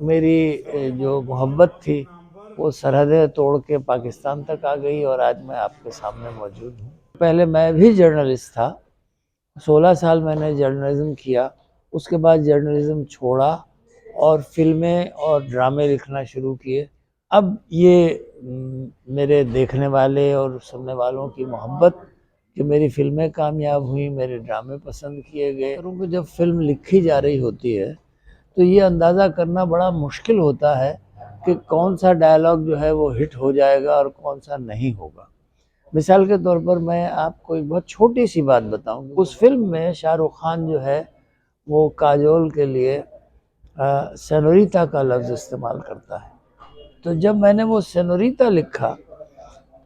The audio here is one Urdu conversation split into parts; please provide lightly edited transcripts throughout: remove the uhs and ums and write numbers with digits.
میری جو محبت تھی وہ سرحدیں توڑ کے پاکستان تک آ گئی اور آج میں آپ کے سامنے موجود ہوں۔ پہلے میں بھی جرنلسٹ تھا، 16 سال میں نے جرنلزم کیا، اس کے بعد جرنلزم چھوڑا اور فلمیں اور ڈرامے لکھنا شروع کیے۔ اب یہ میرے دیکھنے والے اور سننے والوں کی محبت کہ میری فلمیں کامیاب ہوئیں، میرے ڈرامے پسند کیے گئے۔ جب فلم لکھی جا رہی ہوتی ہے تو یہ اندازہ کرنا بڑا مشکل ہوتا ہے کہ کون سا ڈائلاگ جو ہے وہ ہٹ ہو جائے گا اور کون سا نہیں ہوگا۔ مثال کے طور پر میں آپ کو ایک بہت چھوٹی سی بات بتاؤں، اس فلم میں شاہ رخ خان جو ہے وہ کاجول کے لیے سینوریتا کا لفظ استعمال کرتا ہے۔ تو جب میں نے وہ سینوریتا لکھا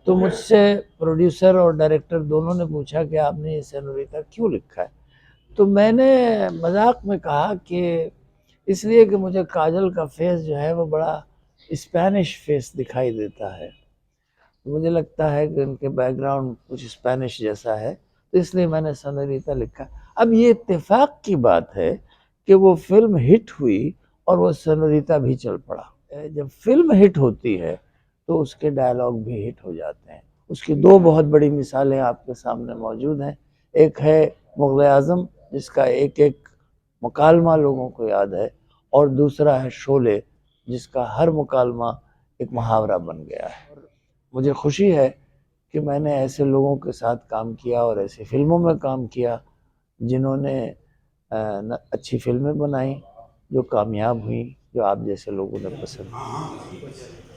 تو مجھ سے پروڈیوسر اور ڈائریکٹر دونوں نے پوچھا کہ آپ نے یہ سینوریتا کیوں لکھا ہے؟ تو میں نے مذاق میں کہا کہ اس لیے کہ مجھے کاجل کا فیس جو ہے وہ بڑا اسپینش فیس دکھائی دیتا ہے، مجھے لگتا ہے کہ ان کے بیک گراؤنڈ کچھ اسپینش جیسا ہے، تو اس لیے میں نے سینوریتا لکھا۔ اب یہ اتفاق کی بات ہے کہ وہ فلم ہٹ ہوئی اور وہ سینوریتا بھی چل پڑا۔ جب فلم ہٹ ہوتی ہے تو اس کے ڈائلاگ بھی ہٹ ہو جاتے ہیں۔ اس کی دو بہت بڑی مثالیں آپ کے سامنے موجود ہیں، ایک ہے مغل اعظم جس کا ایک ایک مکالمہ لوگوں کو یاد ہے، اور دوسرا ہے شعلے جس کا ہر مکالمہ ایک محاورہ بن گیا ہے۔ مجھے خوشی ہے کہ میں نے ایسے لوگوں کے ساتھ کام کیا اور ایسی فلموں میں کام کیا جنہوں نے اچھی فلمیں بنائیں جو کامیاب ہوئیں، جو آپ جیسے لوگوں نے پسند کی۔